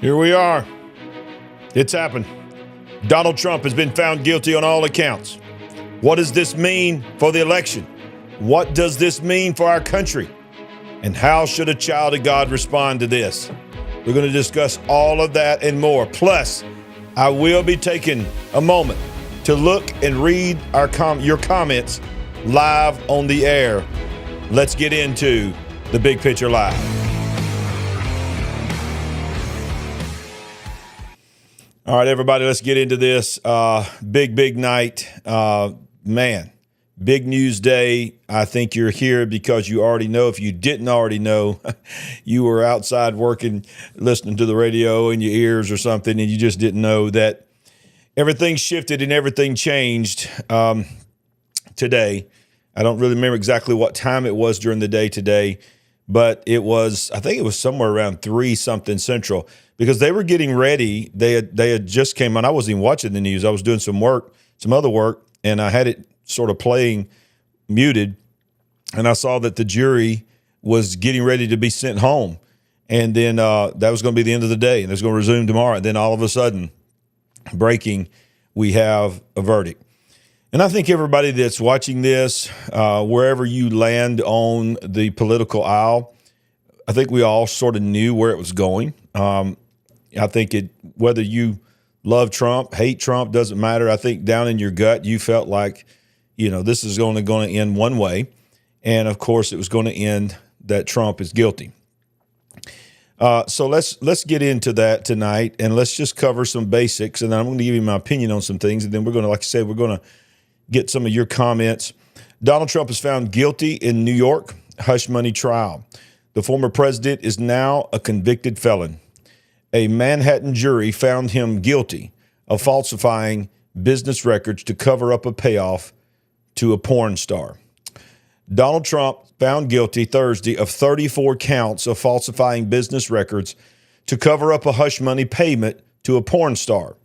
Here we are. It's happened. Donald Trump has been found guilty on all accounts. What does this mean for the election? What does this mean for our country? And how should a child of God respond to this? We're going to discuss all of that and more. Plus, I will be taking a moment to look and read your comments live on the air. Let's get into the Big Picture Live. All right, everybody, let's get into this. Big night. Man, big news day. I think you're here because you already know. If you didn't already know, you were outside working, listening to the radio in your ears or something, and you just didn't know that everything shifted and everything changed today. I don't really remember exactly what time it was during the day today, but I think it was somewhere around 3-something Central, because they were getting ready. They had just came on. I wasn't even watching the news. I was doing some other work, and I had it sort of playing muted, and I saw that the jury was getting ready to be sent home. And then that was going to be the end of the day, and it was going to resume tomorrow. And then all of a sudden, breaking, we have a verdict. And I think everybody that's watching this, wherever you land on the political aisle, I think we all sort of knew where it was going. I think whether you love Trump, hate Trump, doesn't matter. I think down in your gut, you felt like, this is only going to end one way. And of course, it was going to end that Trump is guilty. So let's get into that tonight, and let's just cover some basics. And then I'm going to give you my opinion on some things. And then we're going to, like I said, we're going to get some of your comments. Donald Trump is found guilty in New York hush money trial. The former president is now a convicted felon. A Manhattan jury found him guilty of falsifying business records to cover up a payoff to a porn star. Donald Trump found guilty Thursday of 34 counts of falsifying business records to cover up a hush money payment to a porn star,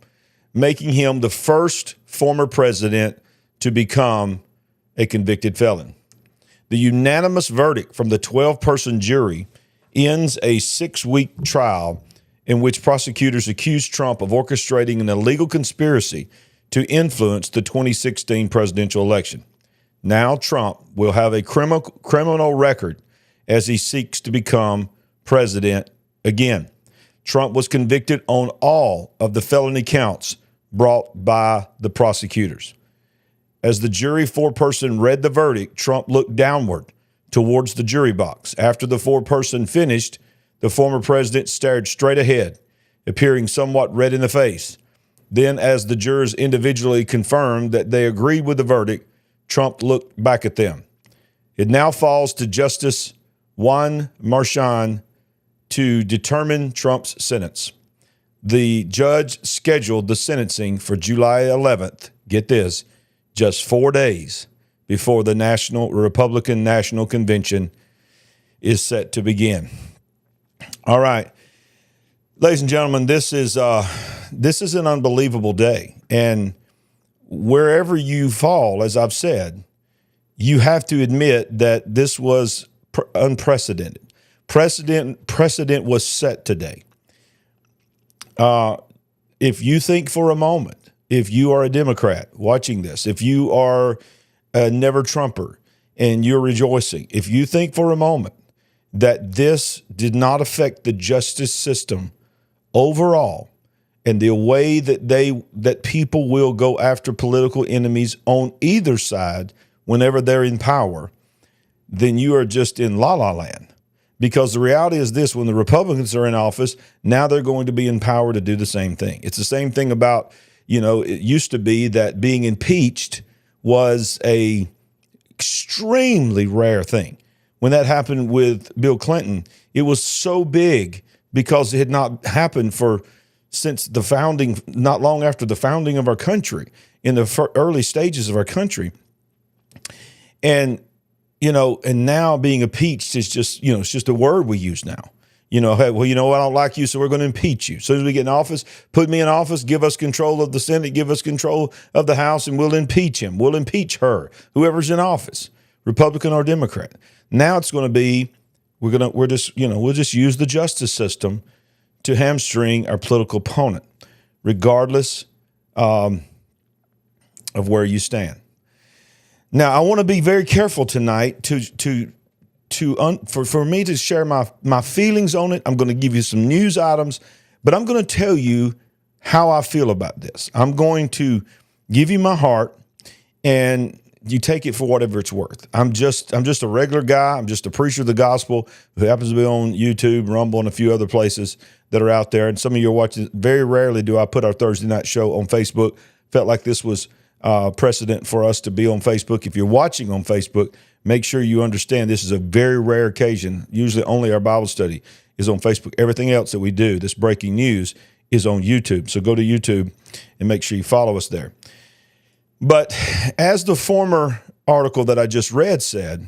making him the first former president to become a convicted felon. The unanimous verdict from the 12-person jury ends a 6-week trial in which prosecutors accused Trump of orchestrating an illegal conspiracy to influence the 2016 presidential election. Now Trump will have a criminal record as he seeks to become president again. Trump was convicted on all of the felony counts brought by the prosecutors. As the jury foreperson read the verdict, Trump looked downward towards the jury box. After the foreperson finished, the former president stared straight ahead, appearing somewhat red in the face. Then, as the jurors individually confirmed that they agreed with the verdict, Trump looked back at them. It now falls to Justice Juan Merchan to determine Trump's sentence. The judge scheduled the sentencing for July 11th, get this, just 4 days before the Republican National Convention is set to begin. All right, ladies and gentlemen, this is an unbelievable day, and wherever you fall, as I've said, you have to admit that this was unprecedented. Precedent was set today. If you think for a moment, if you are a Democrat watching this, if you are a never Trumper and you're rejoicing, if you think for a moment that this did not affect the justice system overall and the way that people will go after political enemies on either side whenever they're in power, then you are just in la-la land. Because the reality is this: when the Republicans are in office, now they're going to be in power to do the same thing. It's the same thing about, it used to be that being impeached was a extremely rare thing. When that happened with Bill Clinton, it was so big because it had not happened since the founding, not long after the founding of our country, in the early stages of our country. And, and now being impeached is just, it's just a word we use now. Hey, well, I don't like you, so we're going to impeach you. As soon as we get in office, put me in office, give us control of the Senate, give us control of the House, and we'll impeach him. We'll impeach her, whoever's in office, Republican or Democrat. Now it's going to be, we'll just use the justice system to hamstring our political opponent, regardless of where you stand. Now, I want to be very careful tonight for me to share my feelings on it. I'm going to give you some news items, but I'm going to tell you how I feel about this. I'm going to give you my heart, and you take it for whatever it's worth. I'm just a regular guy. I'm just a preacher of the gospel who happens to be on YouTube, Rumble, and a few other places that are out there. And some of you are watching. Very rarely do I put our Thursday night show on Facebook. Felt like this was precedent for us to be on Facebook. If you're watching on Facebook, make sure you understand this is a very rare occasion. Usually only our Bible study is on Facebook. Everything else that we do, this breaking news, is on YouTube. So go to YouTube and make sure you follow us there. But as the former article that I just read said,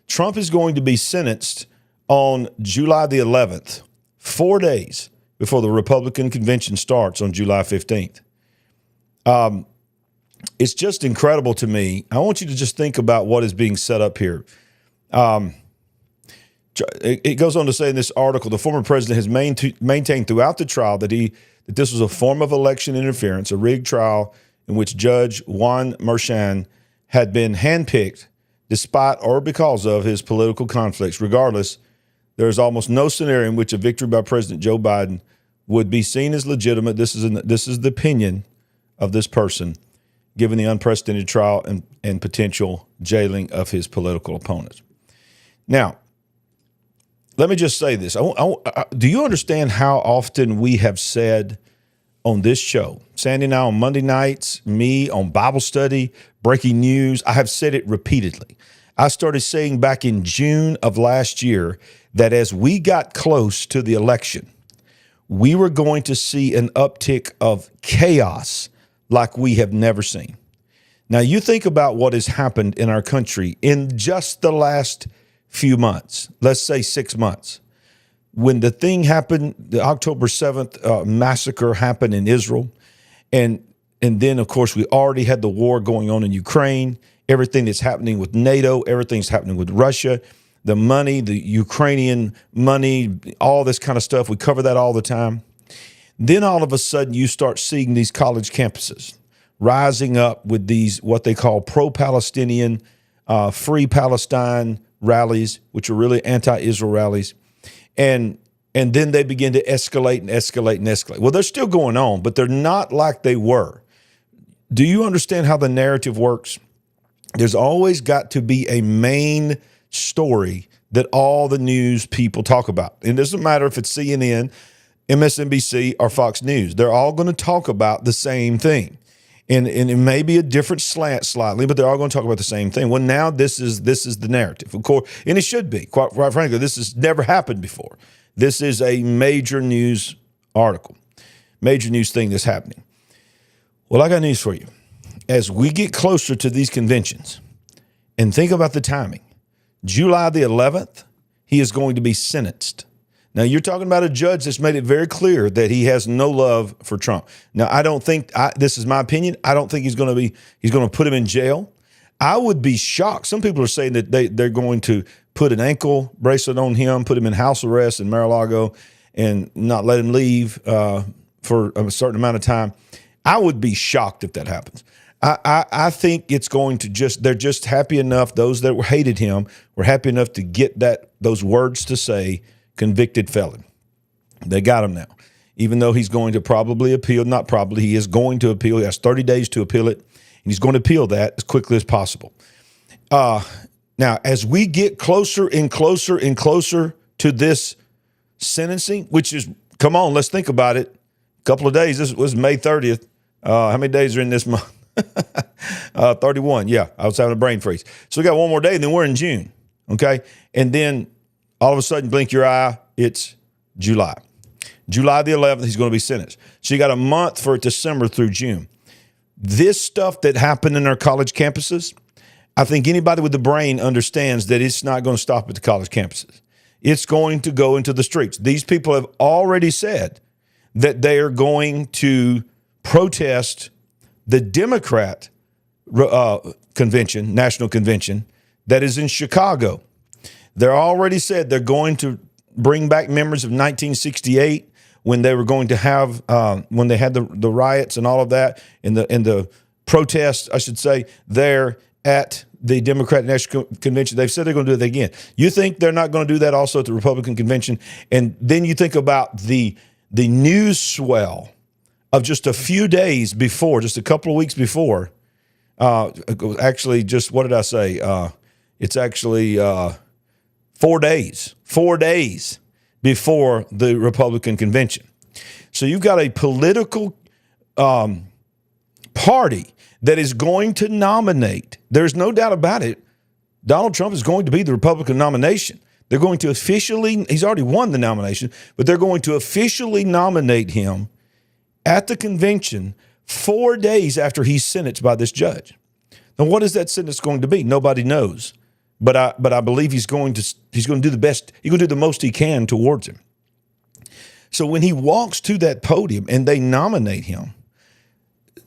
Trump is going to be sentenced on July the 11th, 4 days before the Republican convention starts on July 15th. It's just incredible to me. I want you to just think about what is being set up here. It goes on to say in this article, the former president has maintained throughout the trial that this was a form of election interference, a rigged trial in which Judge Juan Merchan had been handpicked despite or because of his political conflicts. Regardless, there is almost no scenario in which a victory by President Joe Biden would be seen as legitimate. This is the opinion of this person, given the unprecedented trial and potential jailing of his political opponents. Now, let me just say this. Do you understand how often we have said on this show, Sandy and I on Monday nights, me on Bible study, breaking news, I have said it repeatedly. I started saying back in June of last year that as we got close to the election, we were going to see an uptick of chaos like we have never seen. Now, you think about what has happened in our country in just the last few months, let's say 6 months. When the thing happened, the October 7th massacre happened in Israel, and then, of course, we already had the war going on in Ukraine, everything that's happening with NATO, everything's happening with Russia, the money, the Ukrainian money, all this kind of stuff. We cover that all the time. Then all of a sudden, you start seeing these college campuses rising up with these what they call pro-Palestinian, free Palestine rallies, which are really anti-Israel rallies. And then they begin to escalate and escalate and escalate. Well, they're still going on, but they're not like they were. Do you understand how the narrative works? There's always got to be a main story that all the news people talk about. And it doesn't matter if it's CNN, MSNBC, or Fox News. They're all going to talk about the same thing. And it may be a different slant slightly, but they're all going to talk about the same thing. Well, now this is the narrative, of course, and it should be. Quite frankly, this has never happened before. This is a major news article, major news thing that's happening. Well, I got news for you. As we get closer to these conventions, and think about the timing, July the 11th, he is going to be sentenced. Now, you're talking about a judge that's made it very clear that he has no love for Trump. Now, I don't think, this is my opinion, I don't think he's going to put him in jail. I would be shocked. Some people are saying that they're going to put an ankle bracelet on him, put him in house arrest in Mar-a-Lago, and not let him leave for a certain amount of time. I would be shocked if that happens. I think it's going to they're just happy enough, those that hated him were happy enough to get those words to say, convicted felon. They got him now, even though he's going to probably appeal. Not probably, he is going to appeal. He has 30 days to appeal it, and he's going to appeal that as quickly as possible. Now, as we get closer and closer and closer to this sentencing, which is, come on, let's think about it. A couple of days. This was May 30th. How many days are in this month? 31. Yeah, I was having a brain freeze. So we got one more day, and then we're in June. Okay, and then all of a sudden, blink your eye, it's July. July the 11th, he's going to be sentenced. So you got a month for December through June. This stuff that happened in our college campuses, I think anybody with the brain understands that it's not going to stop at the college campuses. It's going to go into the streets. These people have already said that they are going to protest the Democrat convention, national convention, that is in Chicago. They're already said they're going to bring back memories of 1968 when they were going to have when they had the riots and all of that, and the protests, I should say, there at the Democratic National Convention. They've said they're going to do it again. You think they're not going to do that also at the Republican convention? And then you think about the news swell of just a few days before, just a couple of weeks before. Actually, just what did I say? It's actually 4 days. 4 days before the Republican convention. So you've got a political party that is going to nominate. There's no doubt about it. Donald Trump is going to be the Republican nomination. They're going to officially, he's already won the nomination, but they're going to officially nominate him at the convention 4 days after he's sentenced by this judge. Now, what is that sentence going to be? Nobody knows. But I believe he's going to do the best. He's going to do the most he can towards him. So when he walks to that podium and they nominate him,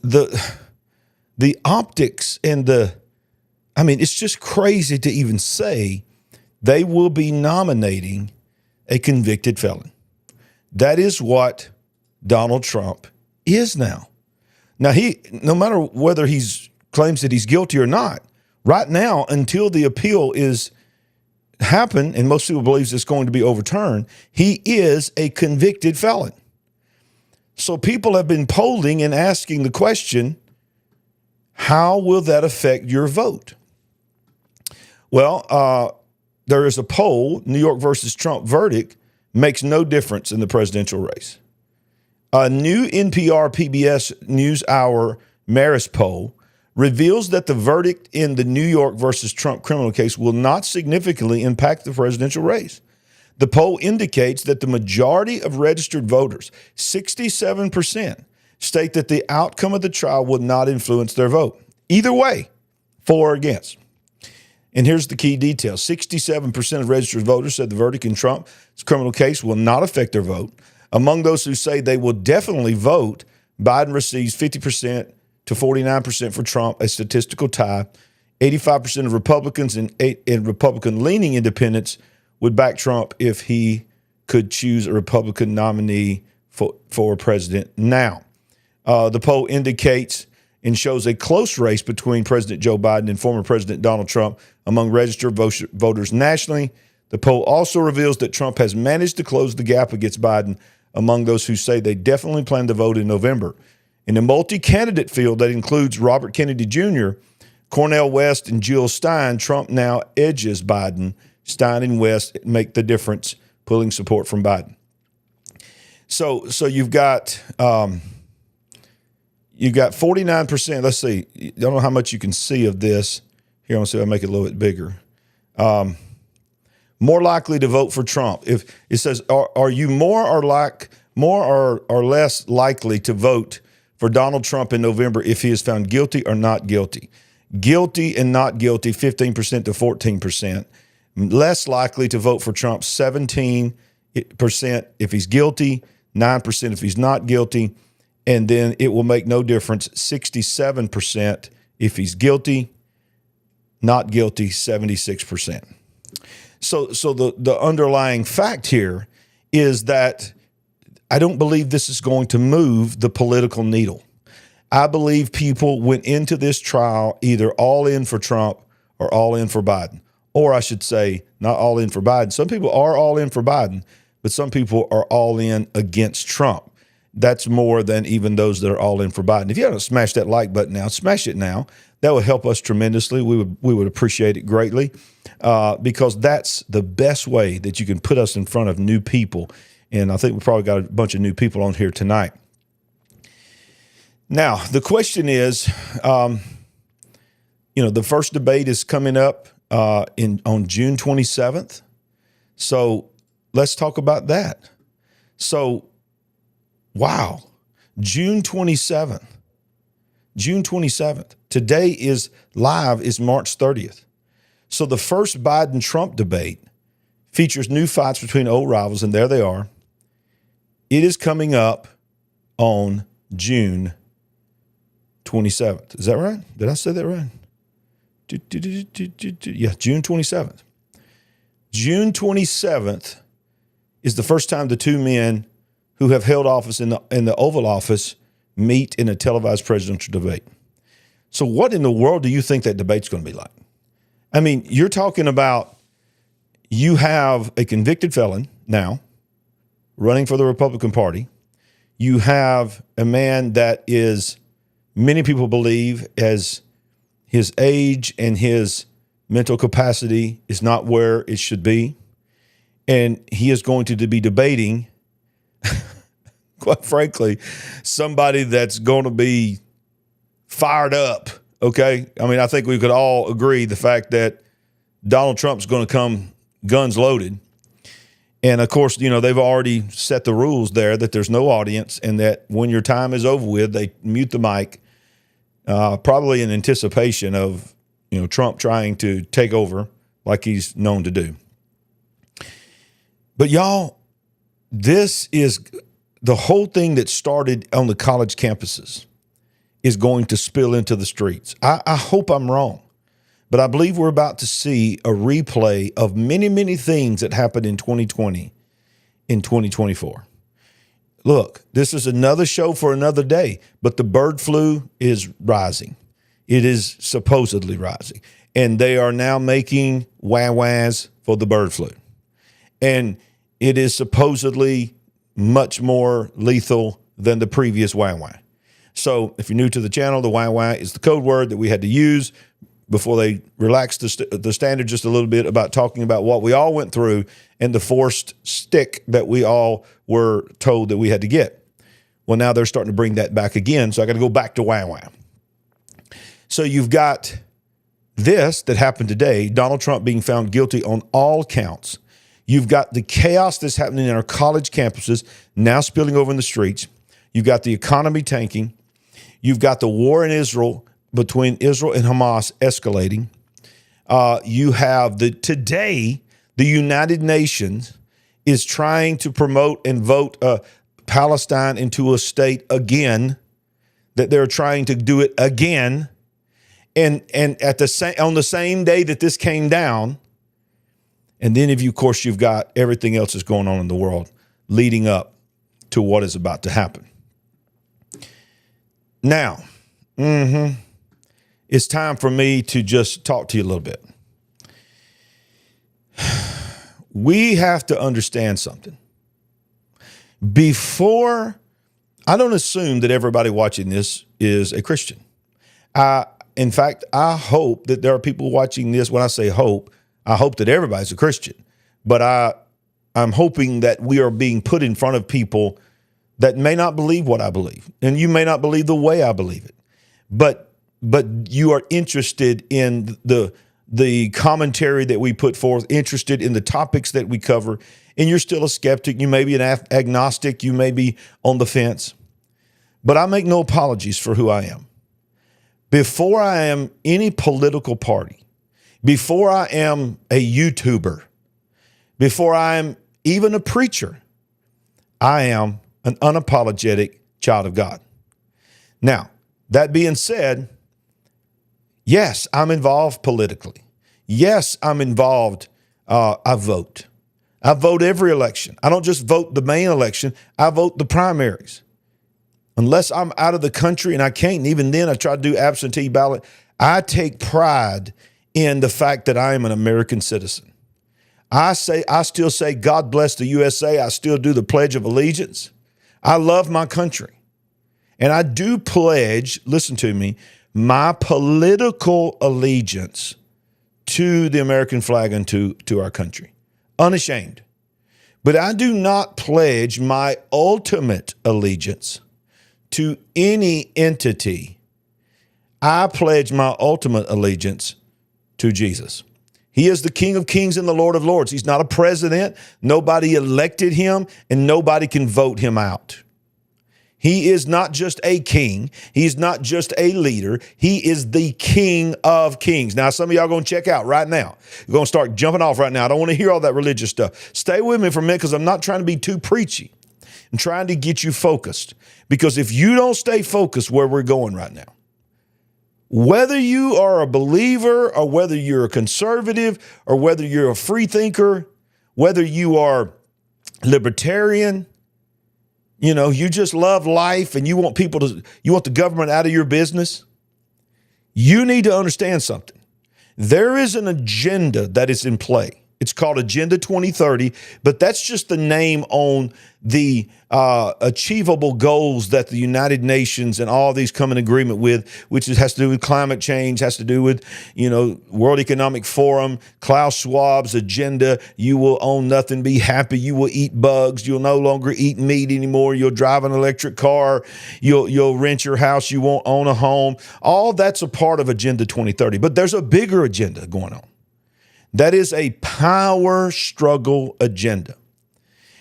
the optics and it's just crazy to even say they will be nominating a convicted felon. That is what Donald Trump is now. Now, no matter whether he's claims that he's guilty or not, right now, until the appeal is happen, and most people believe it's going to be overturned, he is a convicted felon. So people have been polling and asking the question, how will that affect your vote? Well, there is a poll, New York versus Trump verdict makes no difference in the presidential race. A new NPR PBS NewsHour Marist poll reveals that the verdict in the New York versus Trump criminal case will not significantly impact the presidential race. The poll indicates that the majority of registered voters, 67%, state that the outcome of the trial will not influence their vote. Either way, for or against. And here's the key detail. 67% of registered voters said the verdict in Trump's criminal case will not affect their vote. Among those who say they will definitely vote, Biden receives 50% to 49% for Trump, a statistical tie. 85% of Republicans and Republican-leaning independents would back Trump if he could choose a Republican nominee for president now. The poll indicates and shows a close race between President Joe Biden and former President Donald Trump among registered voters nationally. The poll also reveals that Trump has managed to close the gap against Biden among those who say they definitely plan to vote in November. In a multi-candidate field that includes Robert Kennedy Jr., Cornel West, and Jill Stein, Trump now edges Biden. Stein and West make the difference, pulling support from Biden. So you've got 49%. Let's see. I don't know how much you can see of this. Here, I'm going to see if I make it a little bit bigger. More likely to vote for Trump. If it says, are you more or less likely to vote for Donald Trump in November if he is found guilty or not guilty? Guilty and not guilty, 15% to 14%. Less likely to vote for Trump, 17% if he's guilty, 9% if he's not guilty. And then it will make no difference, 67% if he's guilty, not guilty, 76%. So the underlying fact here is that I don't believe this is going to move the political needle. I believe people went into this trial either all in for Trump or all in for Biden. Or I should say, not all in for Biden. Some people are all in for Biden, but some people are all in against Trump. That's more than even those that are all in for Biden. If you haven't smashed that like button now, smash it now. That would help us tremendously. We would appreciate it greatly because that's the best way that you can put us in front of new people. And I think we probably got a bunch of new people on here tonight. Now, the question is, the first debate is coming up on June 27th. So let's talk about that. So, wow, June 27th. June 27th. Today is March 30th. So the first Biden-Trump debate features new fights between old rivals, and there they are. It is coming up on June 27th. Is that right? Did I say that right? Yeah, June 27th. June 27th is the first time the two men who have held office in the Oval Office meet in a televised presidential debate. So what in the world do you think that debate's going to be like? I mean, you're talking about you have a convicted felon now running for the Republican Party. You have a man that is, many people believe, as his age and his mental capacity is not where it should be. And he is going to be debating, quite frankly, somebody that's going to be fired up, okay? I mean, I think we could all agree the fact that Donald Trump's going to come guns loaded. And, of course, you know, they've already set the rules there that there's no audience and that when your time is over with, they mute the mic, probably in anticipation of, you know, Trump trying to take over like he's known to do. But, y'all, this is the whole thing that started on the college campuses is going to spill into the streets. I hope I'm wrong, but I believe we're about to see a replay of many, many things that happened in 2020 in 2024. Look, this is another show for another day, but the bird flu is rising. It is supposedly rising, and they are now making wah-wahs for the bird flu. And it is supposedly much more lethal than the previous wah-wah. So if you're new to the channel, the wah-wah is the code word that we had to use before they relaxed the standard just a little bit about talking about what we all went through and the forced stick that we all were told that we had to get. Well, now they're starting to bring that back again, so I got to go back to wah-wah. So you've got this that happened today, Donald Trump being found guilty on all counts. You've got the chaos that's happening in our college campuses now spilling over in the streets. You've got the economy tanking. You've got the war in Israel between Israel and Hamas escalating. You have today, the United Nations is trying to promote and vote Palestine into a state again, that they're trying to do it again. And at on the same day that this came down, and then of course, you've got everything else that's going on in the world leading up to what is about to happen. Now, it's time for me to just talk to you a little bit. We have to understand something. I don't assume that everybody watching this is a Christian. In fact, I hope that there are people watching this. When I say hope, I hope that everybody's a Christian. But I'm hoping that we are being put in front of people that may not believe what I believe, and you may not believe the way I believe it, but you are interested in the commentary that we put forth, interested in the topics that we cover, and you're still a skeptic. You may be an agnostic. You may be on the fence, but I make no apologies for who I am. Before I am any political party, before I am a YouTuber, before I am even a preacher, I am an unapologetic child of God. Now, that being said, yes, I'm involved politically. Yes, I'm involved. I vote. I vote every election. I don't just vote the main election. I vote the primaries. Unless I'm out of the country and I can't, and even then I try to do absentee ballot, I take pride in the fact that I am an American citizen. I still say, God bless the USA. I still do the Pledge of Allegiance. I love my country. And I do pledge, listen to me, my political allegiance to the American flag and to our country. Unashamed. But I do not pledge my ultimate allegiance to any entity. I pledge my ultimate allegiance to Jesus. He is the King of Kings and the Lord of Lords. He's not a president. Nobody elected him, and nobody can vote him out. He is not just a king. He's not just a leader. He is the King of Kings. Now, some of y'all going to check out right now. You're going to start jumping off right now. I don't want to hear all that religious stuff. Stay with me for a minute because I'm not trying to be too preachy. I'm trying to get you focused. Because if you don't stay focused where we're going right now, whether you are a believer or whether you're a conservative or whether you're a free thinker, whether you are libertarian, You just love life and you want you want the government out of your business. You need to understand something. There is an agenda that is in play. It's called Agenda 2030, but that's just the name on the achievable goals that the United Nations and all these come in agreement with, which has to do with climate change, has to do with, World Economic Forum, Klaus Schwab's agenda. You will own nothing, be happy. You will eat bugs. You'll no longer eat meat anymore. You'll drive an electric car. You'll rent your house. You won't own a home. All that's a part of Agenda 2030. But there's a bigger agenda going on. That is a power struggle agenda.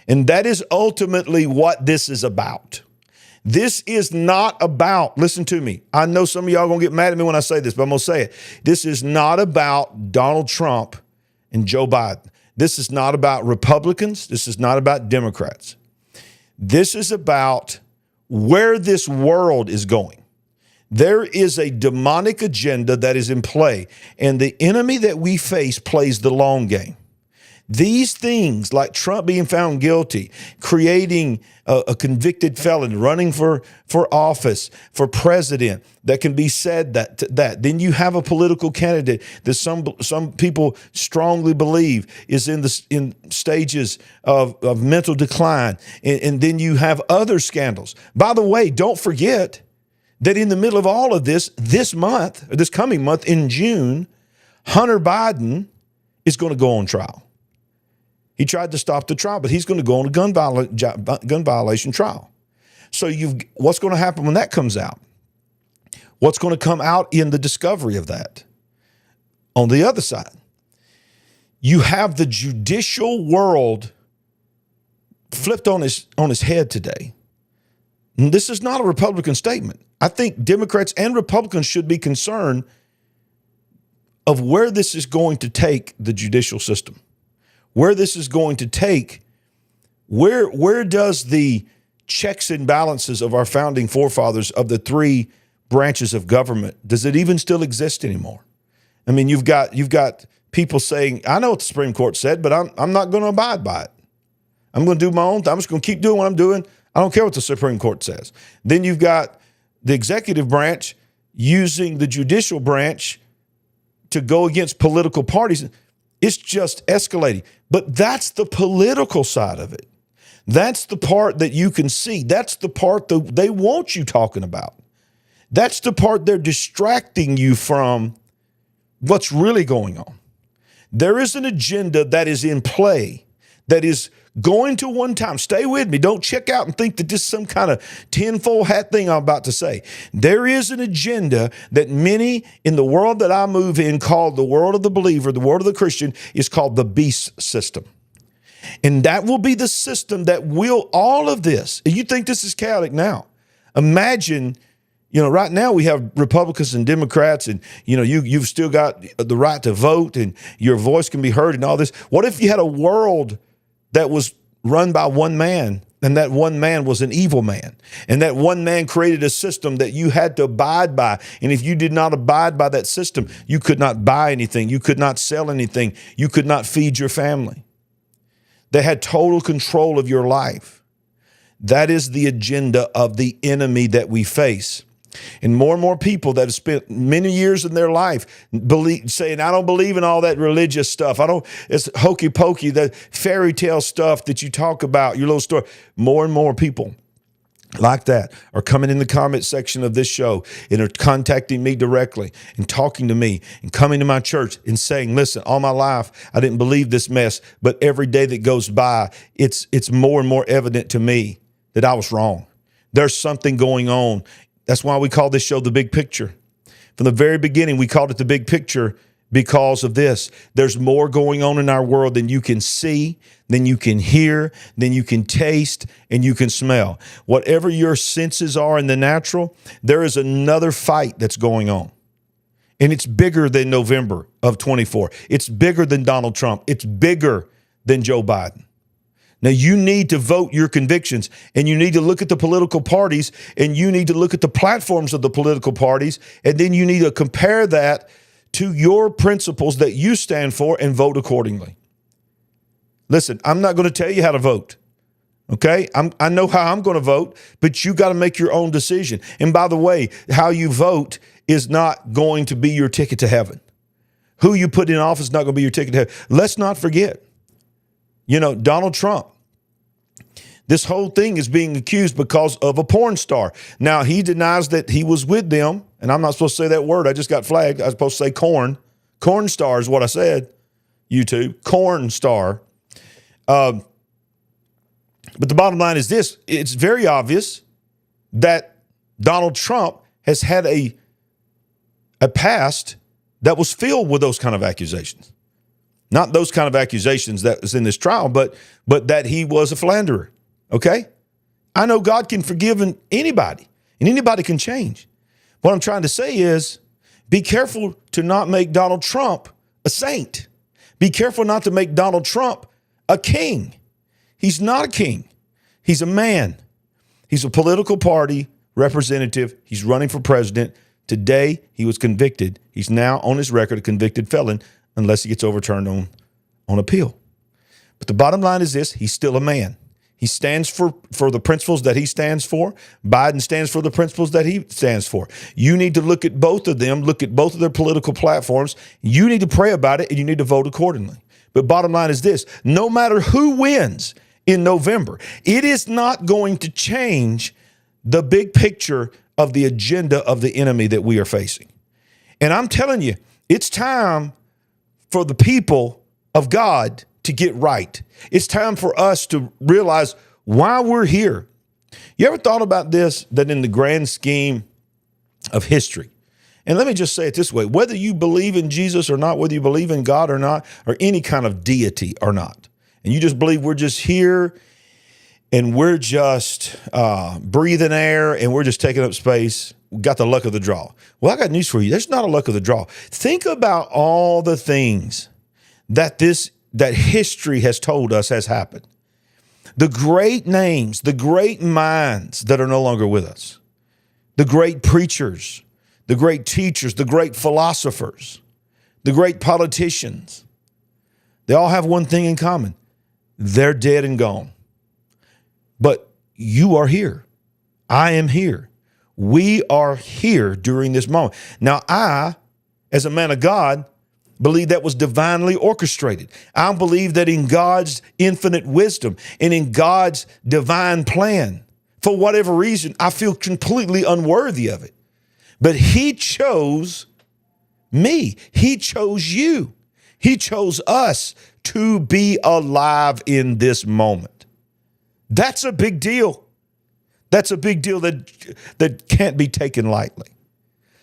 And that is ultimately what this is about. This is not about, listen to me. I know some of y'all are going to get mad at me when I say this, but I'm going to say it. This is not about Donald Trump and Joe Biden. This is not about Republicans. This is not about Democrats. This is about where this world is going. There is a demonic agenda that is in play, and the enemy that we face plays the long game. These things, like Trump being found guilty, creating a convicted felon, running for office, for president, that can be said that. Then you have a political candidate that some people strongly believe is in stages of mental decline, and then you have other scandals. By the way, don't forget that in the middle of all of this coming month in June, Hunter Biden is going to go on trial. He tried to stop the trial, but he's going to go on a gun violation trial. So what's going to happen when that comes out? What's going to come out in the discovery of that? On the other side, you have the judicial world flipped on his head today. And this is not a Republican statement. I think Democrats and Republicans should be concerned of where this is going to take the judicial system, where this is going to take, where does the checks and balances of our founding forefathers of the three branches of government, does it even still exist anymore? I mean, you've got people saying, I know what the Supreme Court said, but I'm not going to abide by it. I'm going to do my own thing. I'm just going to keep doing what I'm doing. I don't care what the Supreme Court says. Then you've got the executive branch using the judicial branch to go against political parties. It's just escalating. But that's the political side of it. That's the part that you can see. That's the part that they want you talking about. That's the part they're distracting you from what's really going on. There is an agenda that is in play that is going to one time. Stay with me. Don't check out and think that this is some kind of tinfoil hat thing I'm about to say. There is an agenda that many in the world that I move in, called the world of the believer, the world of the Christian, is called the beast system. And that will be the system that will all of this. You think this is chaotic now. Imagine, right now we have Republicans and Democrats, and, you've still got the right to vote and your voice can be heard and all this. What if you had a world that was run by one man, and that one man was an evil man, and that one man created a system that you had to abide by? And if you did not abide by that system, you could not buy anything. You could not sell anything. You could not feed your family. They had total control of your life. That is the agenda of the enemy that we face. And more people that have spent many years in their life saying, I don't believe in all that religious stuff. It's hokey pokey, the fairy tale stuff that you talk about, your little story. More and more people like that are coming in the comment section of this show and are contacting me directly and talking to me and coming to my church and saying, listen, all my life, I didn't believe this mess, but every day that goes by, it's more and more evident to me that I was wrong. There's something going on. That's why we call this show The Big Picture. From the very beginning, we called it The Big Picture because of this. There's more going on in our world than you can see, than you can hear, than you can taste, and you can smell. Whatever your senses are in the natural, there is another fight that's going on. And it's bigger than November of 24. It's bigger than Donald Trump. It's bigger than Joe Biden. Now, you need to vote your convictions, and you need to look at the political parties, and you need to look at the platforms of the political parties, and then you need to compare that to your principles that you stand for and vote accordingly. Listen, I'm not going to tell you how to vote, Okay, I know how I'm going to vote, but you got to make your own decision. And by the way, how you vote is not going to be your ticket to heaven. Who you put in office is not going to be your ticket to heaven. Let's not forget, Donald Trump. This whole thing is being accused because of a porn star. Now, he denies that he was with them, and I'm not supposed to say that word. I just got flagged. I was supposed to say corn. Corn star is what I said, YouTube. Corn star. But the bottom line is this. It's very obvious that Donald Trump has had a past that was filled with those kind of accusations. Not those kind of accusations that was in this trial, but that he was a philanderer, okay? I know God can forgive anybody, and anybody can change. What I'm trying to say is be careful to not make Donald Trump a saint. Be careful not to make Donald Trump a king. He's not a king. He's a man. He's a political party representative. He's running for president. Today, he was convicted. He's now on his record a convicted felon unless he gets overturned on appeal. But the bottom line is this. He's still a man. He stands for the principles that he stands for. Biden stands for the principles that he stands for. You need to look at both of them, look at both of their political platforms. You need to pray about it, and you need to vote accordingly. But bottom line is this. No matter who wins in November, it is not going to change the big picture of the agenda of the enemy that we are facing. And I'm telling you, it's time for the people of God to get right. It's time for us to realize why we're here. You ever thought about this, that in the grand scheme of history, and let me just say it this way, whether you believe in Jesus or not, whether you believe in God or not, or any kind of deity or not, and you just believe we're just here and we're just breathing air and we're just taking up space, we got the luck of the draw. Well, I got news for you. There's not a luck of the draw. Think about all the things that history has told us has happened. The great names, the great minds that are no longer with us, the great preachers, the great teachers, the great philosophers, the great politicians, they all have one thing in common. They're dead and gone. But you are here. I am here. We are here during this moment. Now, I, as a man of God, believe that was divinely orchestrated. I believe that in God's infinite wisdom and in God's divine plan, for whatever reason, I feel completely unworthy of it. But he chose me. He chose you. He chose us to be alive in this moment. That's a big deal. That's a big deal that can't be taken lightly.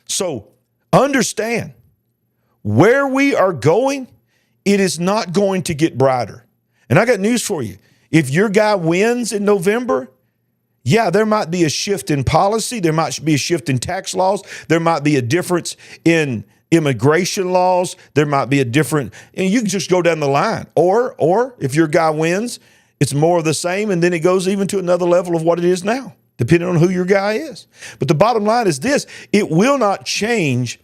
So understand, where we are going, it is not going to get brighter. And I got news for you. If your guy wins in November, yeah, there might be a shift in policy. There might be a shift in tax laws. There might be a difference in immigration laws. There might be a different, and you can just go down the line. Or if your guy wins, it's more of the same, and then it goes even to another level of what it is now, depending on who your guy is. But the bottom line is this: it will not change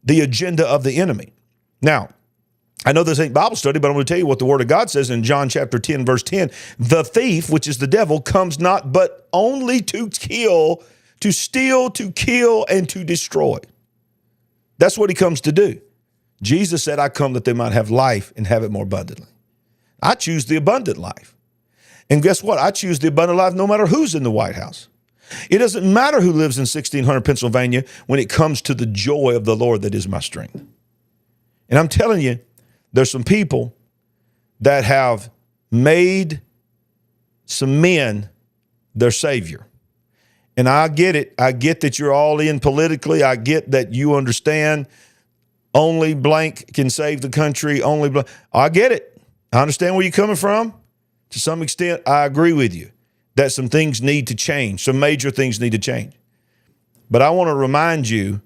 the agenda of the enemy. Now, I know this ain't Bible study, but I'm going to tell you what the Word of God says in John chapter 10, verse 10. The thief, which is the devil, comes not but only to kill, to steal, to kill, and to destroy. That's what he comes to do. Jesus said, I come that they might have life and have it more abundantly. I choose the abundant life. And guess what? I choose the abundant life no matter who's in the White House. It doesn't matter who lives in 1600 Pennsylvania when it comes to the joy of the Lord that is my strength. And I'm telling you, there's some people that have made some men their savior. And I get it. I get that you're all in politically. I get that you understand only blank can save the country. Only blank. I get it. I understand where you're coming from. To some extent, I agree with you that some things need to change. Some major things need to change. But I want to remind you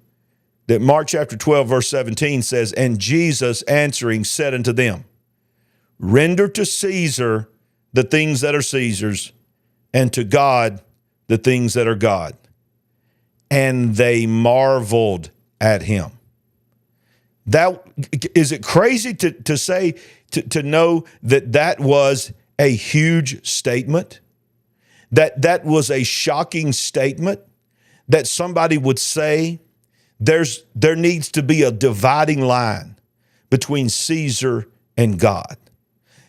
that Mark chapter 12, verse 17 says, and Jesus answering said unto them, render to Caesar the things that are Caesar's, and to God the things that are God. And they marveled at him. That, is it crazy to say, to know that was a huge statement? that was a shocking statement that somebody would say there needs to be a dividing line between Caesar and God.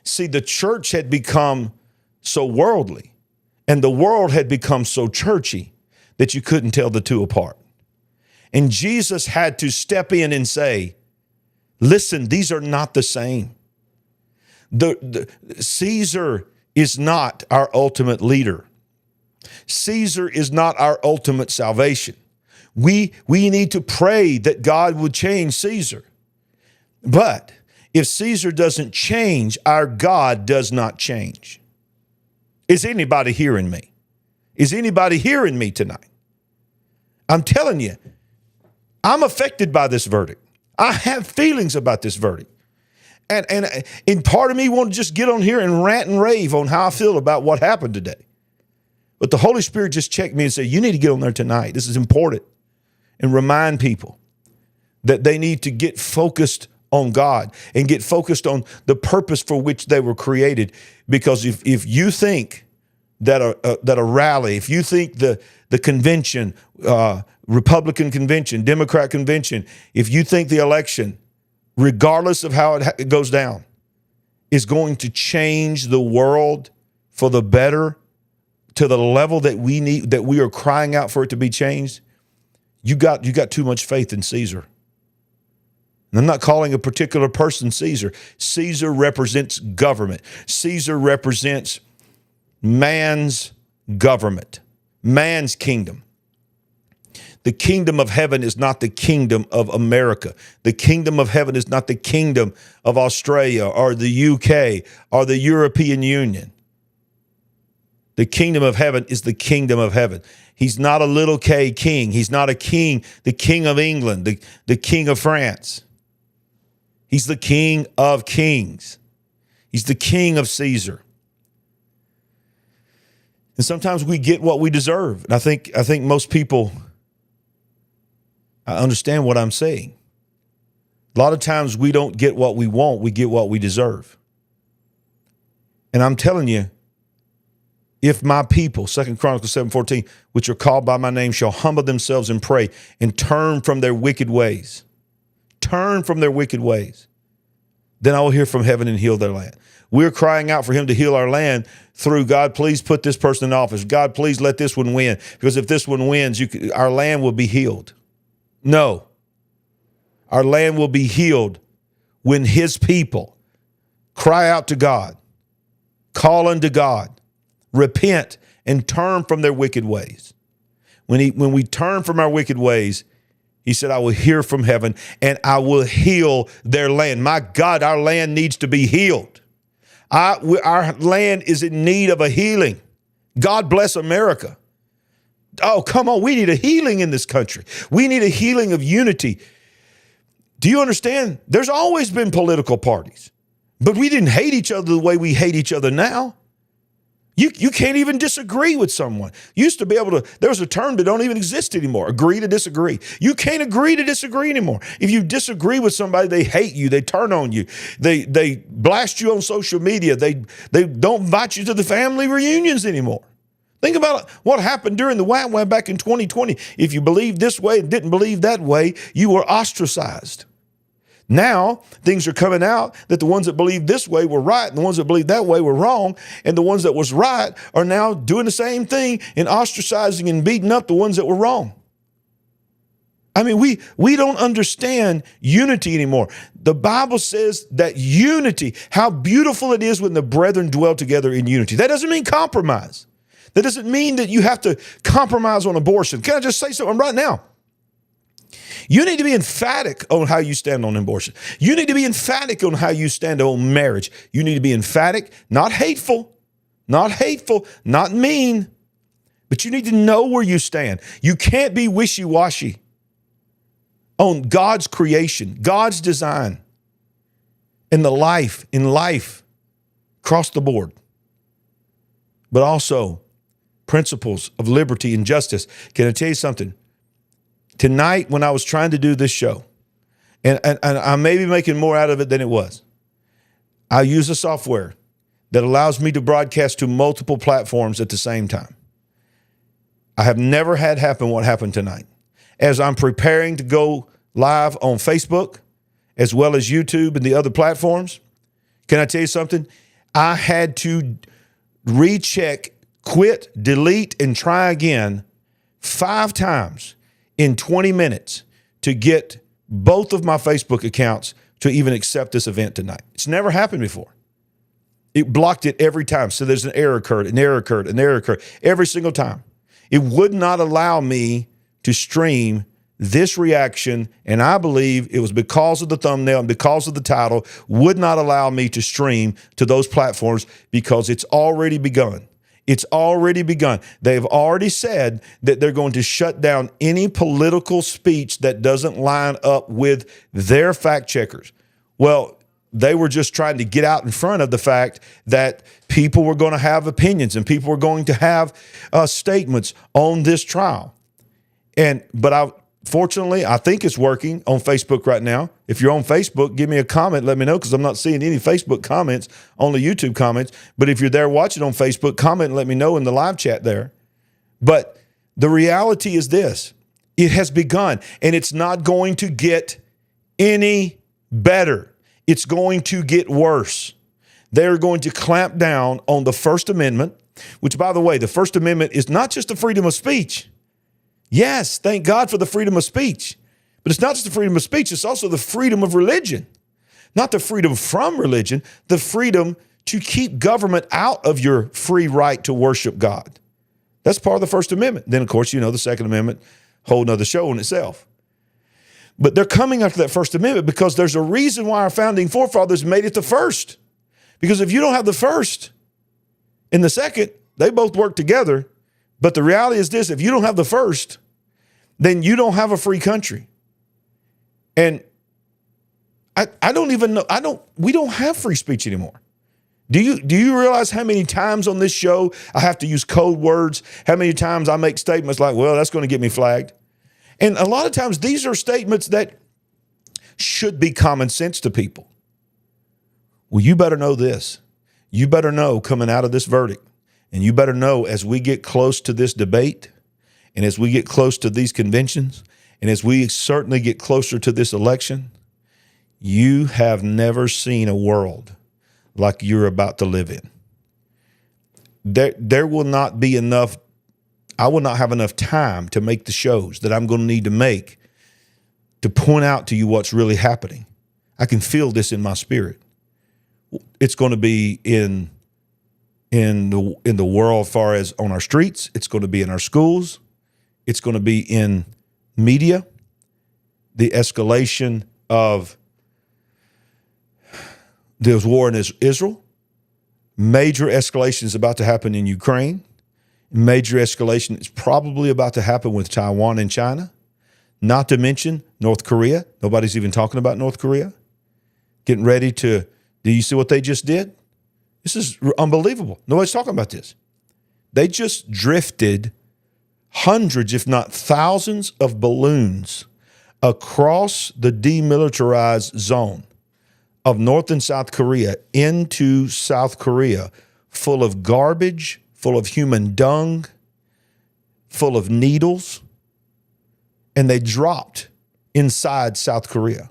See, the church had become so worldly and the world had become so churchy that you couldn't tell the two apart. And Jesus had to step in and say, listen, these are not the same. Caesar is not our ultimate leader. Caesar is not our ultimate salvation. We need to pray that God would change Caesar. But if Caesar doesn't change, our God does not change. Is anybody hearing me? Is anybody hearing me tonight? I'm telling you, I'm affected by this verdict. I have feelings about this verdict. And part of me want to just get on here and rant and rave on how I feel about what happened today. But the Holy Spirit just checked me and said, you need to get on there tonight. This is important. And remind people that they need to get focused on God and get focused on the purpose for which they were created. Because if you think that a rally, if you think the convention, Republican convention, Democrat convention, if you think the election, regardless of how it goes down, is going to change the world for the better to the level that we need, that we are crying out for it to be changed, you got too much faith in Caesar. And I'm not calling a particular person Caesar. Caesar represents government. Caesar represents man's government, man's kingdom. The kingdom of heaven is not the kingdom of America. The kingdom of heaven is not the kingdom of Australia or the UK or the European Union. The kingdom of heaven is the kingdom of heaven. He's not a little K king. He's not a king, the king of England, the king of France. He's the king of kings. He's the king of Caesar. And sometimes we get what we deserve. And I think most people understand what I'm saying. A lot of times we don't get what we want, we get what we deserve. And I'm telling you, if my people, 2 Chronicles 7:14, which are called by my name, shall humble themselves and pray and turn from their wicked ways, then I will hear from heaven and heal their land. We're crying out for him to heal our land through, God, please put this person in office. God, please let this one win. Because if this one wins, our land will be healed. No. Our land will be healed when his people cry out to God, call unto God, repent, and turn from their wicked ways. When we turn from our wicked ways, he said, I will hear from heaven and I will heal their land. My God, our land needs to be healed. Our land is in need of a healing. God bless America. Oh, come on. We need a healing in this country. We need a healing of unity. Do you understand? There's always been political parties, but we didn't hate each other the way we hate each other now. You can't even disagree with someone. You used to be able to, there's a term that don't even exist anymore, agree to disagree. You can't agree to disagree anymore. If you disagree with somebody, they hate you, they turn on you, they blast you on social media, they don't invite you to the family reunions anymore. Think about what happened during the wham back in 2020. If you believed this way and didn't believe that way, you were ostracized. Now, things are coming out that the ones that believed this way were right and the ones that believed that way were wrong. And the ones that was right are now doing the same thing and ostracizing and beating up the ones that were wrong. I mean, we don't understand unity anymore. The Bible says that unity, how beautiful it is when the brethren dwell together in unity. That doesn't mean compromise. That doesn't mean that you have to compromise on abortion. Can I just say something right now? You need to be emphatic on how you stand on abortion. You need to be emphatic on how you stand on marriage. You need to be emphatic, not hateful, not mean, but you need to know where you stand. You can't be wishy-washy on God's creation, God's design, and in life, across the board, but also principles of liberty and justice. Can I tell you something? Tonight, when I was trying to do this show, and I may be making more out of it than it was, I use a software that allows me to broadcast to multiple platforms at the same time. I have never had happen what happened tonight. As I'm preparing to go live on Facebook, as well as YouTube and the other platforms, can I tell you something? I had to recheck, quit, delete, and try again 5 times in 20 minutes to get both of my Facebook accounts to even accept this event tonight. It's never happened before. It blocked it every time. So there's an error occurred, an error occurred, an error occurred every single time. It would not allow me to stream this reaction, and I believe it was because of the thumbnail and because of the title, would not allow me to stream to those platforms because it's already begun. It's already begun. They've already said that they're going to shut down any political speech that doesn't line up with their fact checkers. Well, they were just trying to get out in front of the fact that people were going to have opinions and people were going to have statements on this trial. Fortunately, I think it's working on Facebook right now. If you're on Facebook, give me a comment. Let me know, because I'm not seeing any Facebook comments, only YouTube comments. But if you're there watching on Facebook, comment and let me know in the live chat there. But the reality is this. It has begun, and it's not going to get any better. It's going to get worse. They're going to clamp down on the First Amendment, which, by the way, the First Amendment is not just the freedom of speech. Yes, thank God for the freedom of speech. But it's not just the freedom of speech, it's also the freedom of religion. Not the freedom from religion, the freedom to keep government out of your free right to worship God. That's part of the First Amendment. Then, of course, you know, the Second Amendment, whole nother show in itself. But they're coming after that First Amendment because there's a reason why our founding forefathers made it the first. Because if you don't have the first and the second, they both work together. But the reality is this: if you don't have the first, then you don't have a free country. And I don't even know, we don't have free speech anymore. Do you realize how many times on this show I have to use code words? How many times I make statements like, well, that's going to get me flagged? And a lot of times these are statements that should be common sense to people. Well, you better know this. You better know coming out of this verdict, and you better know as we get close to this debate, and as we get close to these conventions, and as we certainly get closer to this election, you have never seen a world like you're about to live in. There will not be enough, I will not have enough time to make the shows that I'm going to need to make to point out to you what's really happening. I can feel this in my spirit. It's going to be in the world as far as on our streets. It's going to be in our schools. It's going to be in media. The escalation of there's war in Israel. Major escalation is about to happen in Ukraine. Major escalation is probably about to happen with Taiwan and China. Not to mention North Korea. Nobody's even talking about North Korea. Getting ready to, do you see what they just did? This is unbelievable. Nobody's talking about this. They just drifted hundreds, if not thousands, of balloons across the demilitarized zone of North and South Korea into South Korea, full of garbage, full of human dung, full of needles, and they dropped inside South Korea.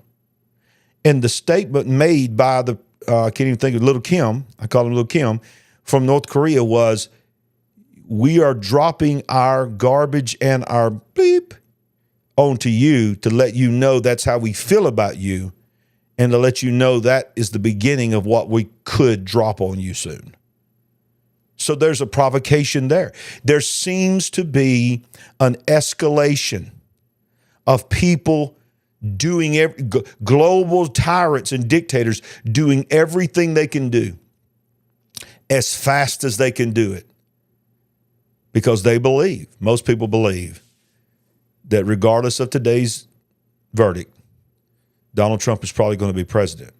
And the statement made by the, I can't even think of Little Kim, I call him Little Kim, from North Korea was, we are dropping our garbage and our bleep onto you to let you know that's how we feel about you, and to let you know that is the beginning of what we could drop on you soon. So there's a provocation there. There seems to be an escalation of people doing global tyrants and dictators doing everything they can do as fast as they can do it. Because they believe, most people believe, that regardless of today's verdict, Donald Trump is probably going to be president.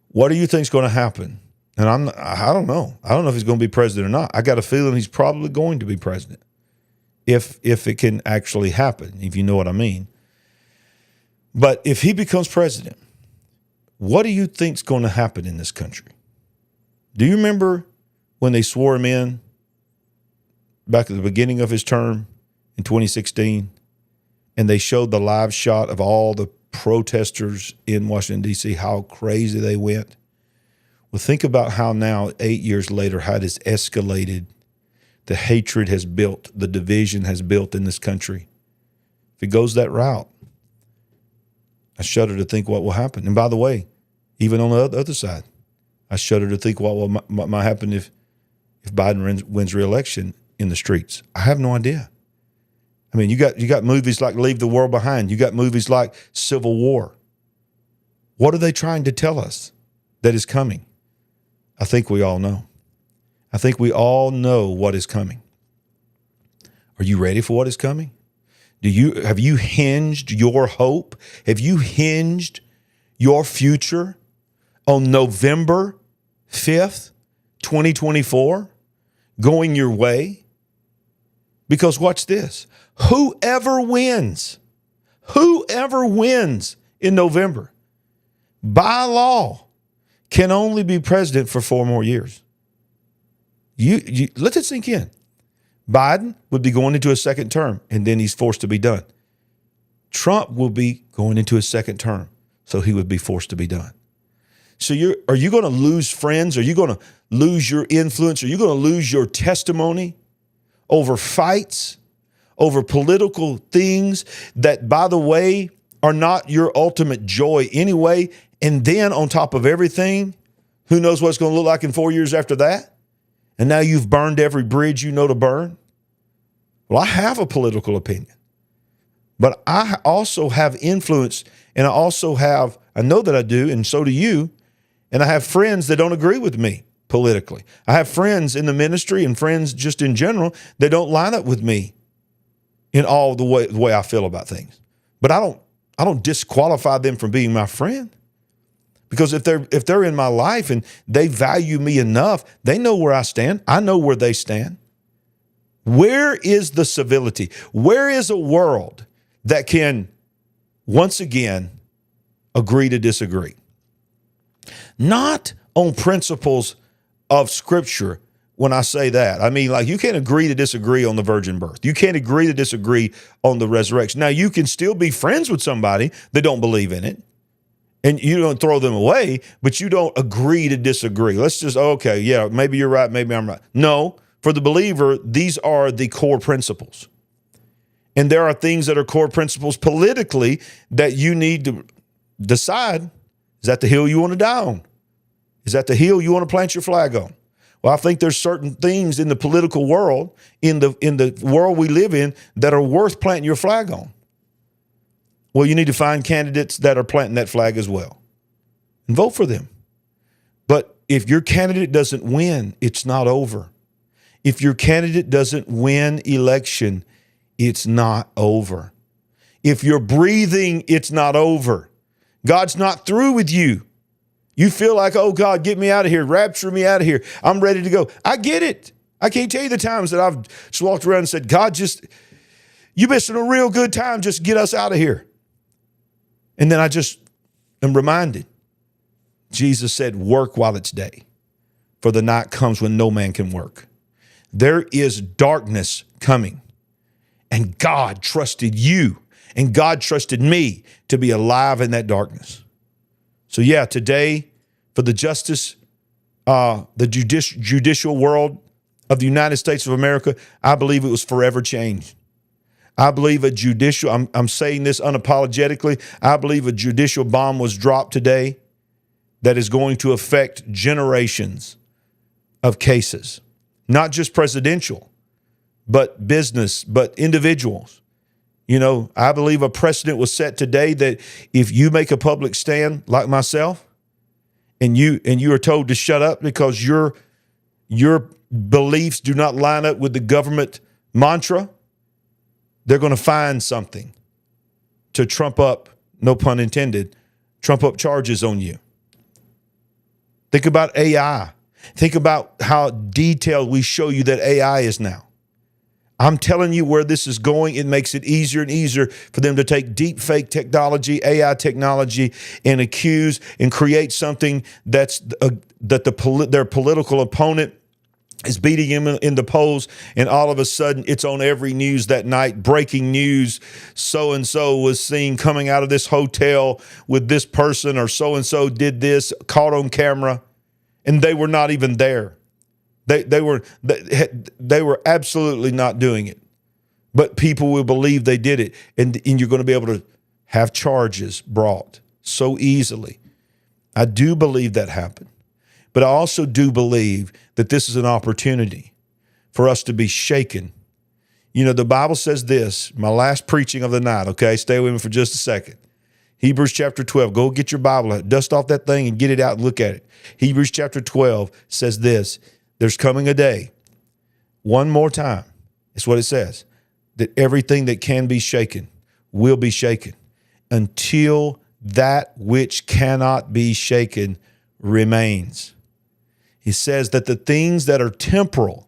What do you think is going to happen? And I don't know. I don't know if he's going to be president or not. I got a feeling he's probably going to be president if it can actually happen, if you know what I mean. But if he becomes president, what do you think is going to happen in this country? Do you remember when they swore him in back at the beginning of his term in 2016, and they showed the live shot of all the protesters in Washington, D.C., how crazy they went. Well, think about how now, 8 years later, how it has escalated. The hatred has built, the division has built in this country. If it goes that route, I shudder to think what will happen. And by the way, even on the other side, I shudder to think what might happen if Biden wins re-election in the streets. I have no idea. I mean, you got movies like Leave the World Behind. You got movies like Civil War. What are they trying to tell us that is coming? I think we all know. I think we all know what is coming. Are you ready for what is coming? Have you hinged your hope? Have you hinged your future on November 5th, 2024, going your way? Because watch this. Whoever wins in November, by law, can only be president for 4 more years. Let it sink in. Biden would be going into a second term, and then he's forced to be done. Trump will be going into his second term, so he would be forced to be done. So are you going to lose friends? Are you going to lose your influence? Are you going to lose your testimony over fights, over political things that, by the way, are not your ultimate joy anyway? And then on top of everything, who knows what it's going to look like in 4 years after that? And now you've burned every bridge you know to burn? Well, I have a political opinion, but I also have influence, and I know that I do, and so do you, and I have friends that don't agree with me politically. I have friends in the ministry and friends just in general that don't line up with me in all the way I feel about things. But I don't disqualify them from being my friend. Because if they're in my life and they value me enough, they know where I stand. I know where they stand. Where is the civility? Where is a world that can, once again, agree to disagree? Not on principles of Scripture when I say that. I mean, like, you can't agree to disagree on the virgin birth. You can't agree to disagree on the resurrection. Now, you can still be friends with somebody that don't believe in it. And you don't throw them away, but you don't agree to disagree. Let's just, okay, yeah, maybe you're right, maybe I'm right. No, for the believer, these are the core principles. And there are things that are core principles politically that you need to decide, is that the hill you want to die on? Is that the hill you want to plant your flag on? Well, I think there's certain things in the political world, in the world we live in, that are worth planting your flag on. Well, you need to find candidates that are planting that flag as well and vote for them. But if your candidate doesn't win, it's not over. If your candidate doesn't win election, it's not over. If you're breathing, it's not over. God's not through with you. You feel like, oh, God, get me out of here. Rapture me out of here. I'm ready to go. I get it. I can't tell you the times that I've just walked around and said, God, you're missing a real good time. Just get us out of here. And then I just am reminded, Jesus said, work while it's day, for the night comes when no man can work. There is darkness coming, and God trusted you, and God trusted me to be alive in that darkness. So yeah, today, for the judicial world of the United States of America, I believe it was forever changed. I believe I'm saying this unapologetically, I believe a judicial bomb was dropped today that is going to affect generations of cases, not just presidential, but business, but individuals. You know, I believe a precedent was set today that if you make a public stand like myself and you are told to shut up because your beliefs do not line up with the government mantra, they're going to find something to trump up, no pun intended, trump up charges on you. Think about AI. Think about how detailed we show you that AI is now. I'm telling you where this is going. It makes it easier and easier for them to take deep fake technology, AI technology, and accuse and create something that their political opponent is beating him in the polls, and all of a sudden it's on every news that night. Breaking news: so-and-so was seen coming out of this hotel with this person, or so-and-so did this, caught on camera, and they were not even there. They were absolutely not doing it, but people will believe they did it, and you're going to be able to have charges brought so easily. I do believe that happened. But I also do believe that this is an opportunity for us to be shaken. You know, the Bible says this, my last preaching of the night, okay? Stay with me for just a second. Hebrews chapter 12, go get your Bible, dust off that thing and get it out and look at it. Hebrews chapter 12 says this: there's coming a day, one more time, it's what it says, that everything that can be shaken will be shaken until that which cannot be shaken remains. He says that the things that are temporal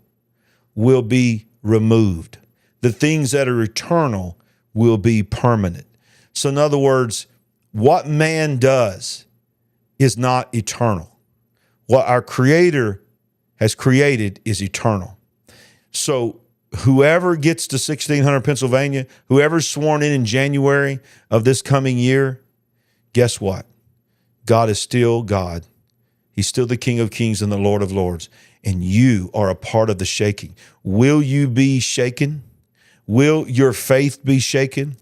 will be removed. The things that are eternal will be permanent. So in other words, what man does is not eternal. What our Creator has created is eternal. So whoever gets to 1600 Pennsylvania, whoever's sworn in January of this coming year, guess what? God is still God. He's still the King of Kings and the Lord of Lords, and you are a part of the shaking. Will you be shaken? Will your faith be shaken?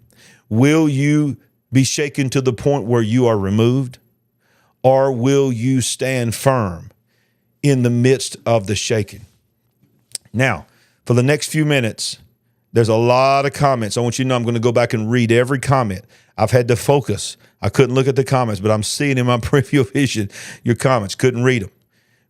Will you be shaken to the point where you are removed? Or will you stand firm in the midst of the shaking? Now, for the next few minutes, there's a lot of comments. I want you to know I'm going to go back and read every comment. I've had to focus. I couldn't look at the comments, but I'm seeing in my peripheral vision your comments. Couldn't read them.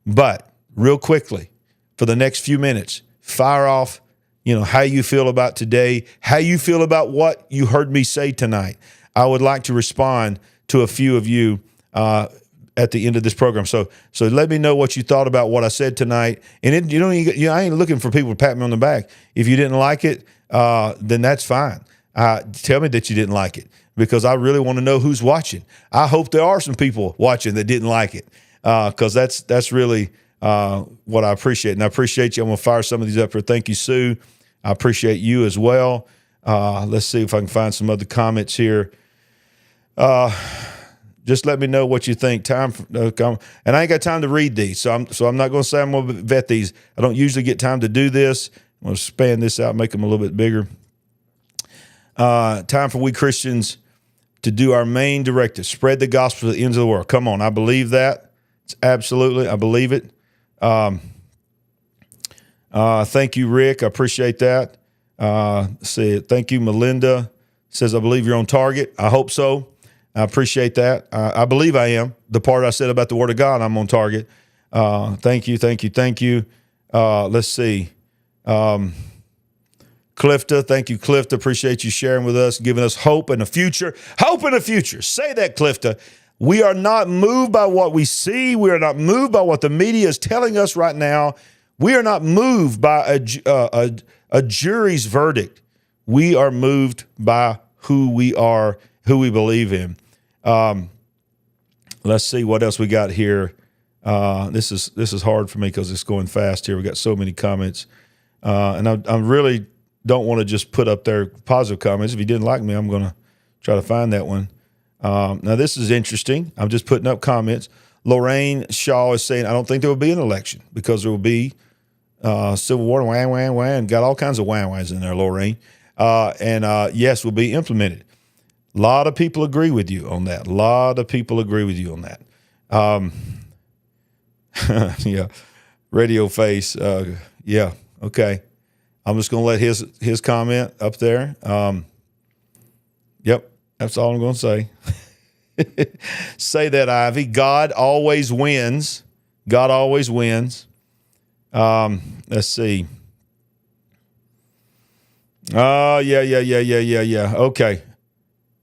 But real quickly, for the next few minutes, fire off, how you feel about today, how you feel about what you heard me say tonight. I would like to respond to a few of you at the end of this program. So let me know what you thought about what I said tonight. And I ain't looking for people to pat me on the back. If you didn't like it, then that's fine. Tell me that you didn't like it, because I really want to know who's watching. I hope there are some people watching that didn't like it, because that's really what I appreciate. And I appreciate you. I'm going to fire some of these up here. Thank you, Sue. I appreciate you as well. Let's see if I can find some other comments here. Just let me know what you think. And I ain't got time to read these, so I'm not going to say I'm going to vet these. I don't usually get time to do this. I'm going to span this out, make them a little bit bigger. Time for we Christians to do our main directive: spread the gospel to the ends of the world. Come on, I believe that. It's absolutely, I believe it. Thank you, Rick. I appreciate that. Thank you, Melinda. Says, I believe you're on target. I hope so. I appreciate that. I believe I am. The part I said about the Word of God, I'm on target. Thank you. Let's see. Clifta, thank you, Clifta. Appreciate you sharing with us, giving us hope in the future. Hope in the future. Say that, Clifta. We are not moved by what we see. We are not moved by what the media is telling us right now. We are not moved by a jury's verdict. We are moved by who we are, who we believe in. Let's see what else we got here. This is hard for me because it's going fast here. We got so many comments, and I really don't want to just put up there positive comments. If you didn't like me, I'm going to try to find that one. Now, this is interesting. I'm just putting up comments. Lorraine Shaw is saying, I don't think there will be an election because there will be civil war, and got all kinds of whans in there, Lorraine. Yes, will be implemented. A lot of people agree with you on that. Yeah. Radio Face. Yeah. Okay. I'm just going to let his comment up there. Yep. That's all I'm going to say. Say that, Ivy. God always wins. God always wins. Let's see. Yeah. Okay.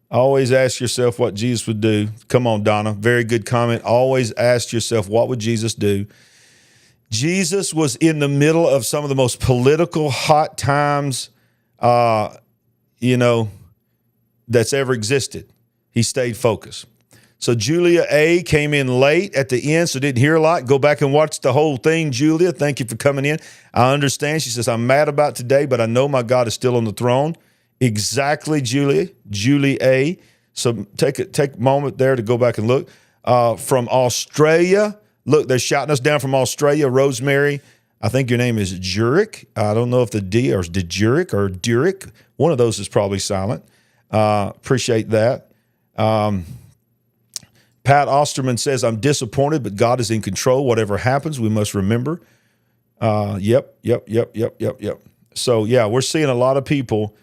Always ask yourself what Jesus would do. Come on, Donna. Very good comment. Always ask yourself, what would Jesus do? Jesus was in the middle of some of the most political hot times, that's ever existed. He stayed focused. So Julia A came in late at the end, so didn't hear a lot. Go back and watch the whole thing, Julia. Thank you for coming in. I understand. She says, I'm mad about today, but I know my God is still on the throne. Exactly, Julia. Julie A. So take a moment there to go back and look. From Australia, look, they're shouting us down from Australia. Rosemary, I think your name is Jurek. I don't know if the D or Jurek or Durek. One of those is probably silent. Appreciate that. Pat Osterman says, I'm disappointed, but God is in control. Whatever happens, we must remember. Yep. So, yeah, we're seeing a lot of people.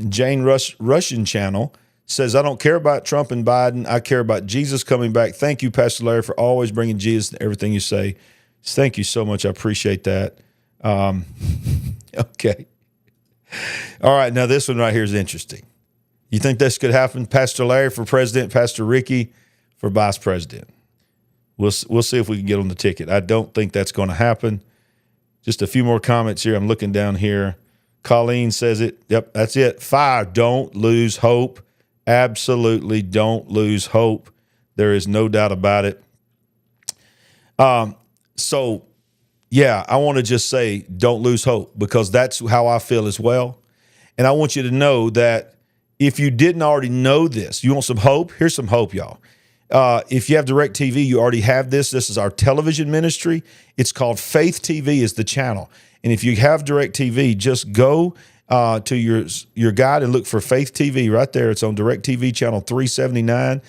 Jane Russian channel says, I don't care about Trump and Biden. I care about Jesus coming back. Thank you, Pastor Larry, for always bringing Jesus to everything you say. Thank you so much. I appreciate that. Okay. All right. Now, this one right here is interesting. You think this could happen? Pastor Larry for president, Pastor Ricky for vice president. We'll see if we can get on the ticket. I don't think that's going to happen. Just a few more comments here. I'm looking down here. Colleen says it. Yep, that's it. Fire. Don't lose hope. Absolutely don't lose hope. There is no doubt about it. So, yeah, I want to just say don't lose hope because that's how I feel as well. And I want you to know that if you didn't already know this, you want some hope? Here's some hope, y'all. If you have DirecTV, you already have this. This is our television ministry. It's called Faith TV is the channel. And if you have DirecTV, just go to your guide and look for Faith TV right there. It's on DirecTV channel 379.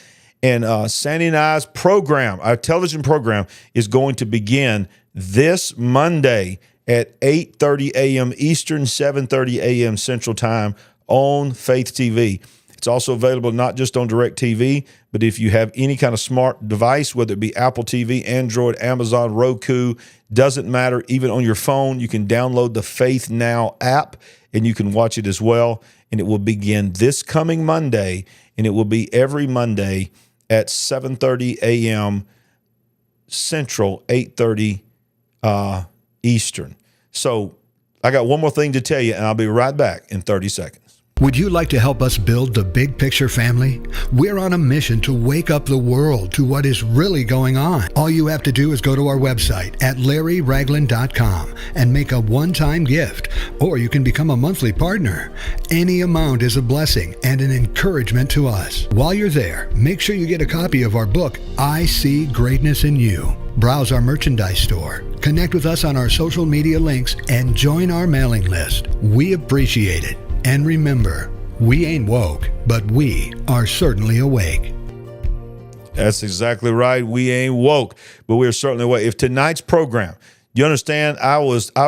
And Sandy and I's program, our television program, is going to begin this Monday at 8:30 a.m. Eastern, 7:30 a.m. Central Time on Faith TV. It's also available not just on DirecTV, but if you have any kind of smart device, whether it be Apple TV, Android, Amazon, Roku, doesn't matter. Even on your phone, you can download the Faith Now app and you can watch it as well. And it will begin this coming Monday, and it will be every Monday at 7:30 a.m. Central, 8:30 Eastern. So I got one more thing to tell you, and I'll be right back in 30 seconds. Would you like to help us build the big picture family? We're on a mission to wake up the world to what is really going on. All you have to do is go to our website at LarryRagland.com and make a one-time gift, or you can become a monthly partner. Any amount is a blessing and an encouragement to us. While you're there, make sure you get a copy of our book, I See Greatness in You. Browse our merchandise store, connect with us on our social media links, and join our mailing list. We appreciate it. And remember, we ain't woke, but we are certainly awake. That's exactly right. We ain't woke, but we're certainly awake. If tonight's program, you understand, I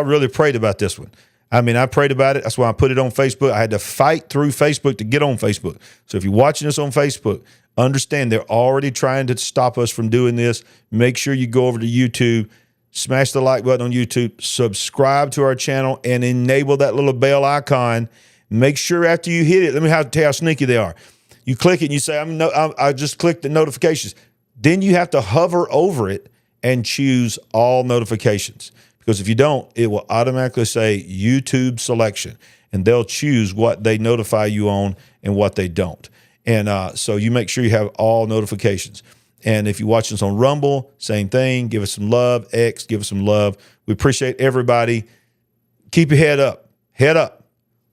really prayed about this one. I mean, I prayed about it. That's why I put it on Facebook. I had to fight through Facebook to get on Facebook. So if you're watching us on Facebook, understand they're already trying to stop us from doing this. Make sure you go over to YouTube, smash the like button on YouTube, subscribe to our channel, and enable that little bell icon. Make sure after you hit it, let me tell you how sneaky they are. You click it and you say, I just clicked the notifications. Then you have to hover over it and choose all notifications. Because if you don't, it will automatically say YouTube selection. And they'll choose what they notify you on and what they don't. And so you make sure you have all notifications. And if you're watching us on Rumble, same thing. Give us some love. X, give us some love. We appreciate everybody. Keep your head up. Head up.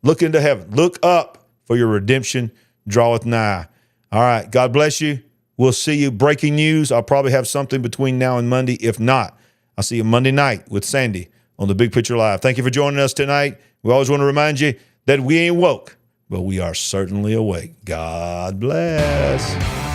Look into heaven. Look up, for your redemption draweth nigh. All right. God bless you. We'll see you. Breaking news. I'll probably have something between now and Monday. If not, I'll see you Monday night with Sandy on the Big Picture Live. Thank you for joining us tonight. We always want to remind you that we ain't woke, but we are certainly awake. God bless.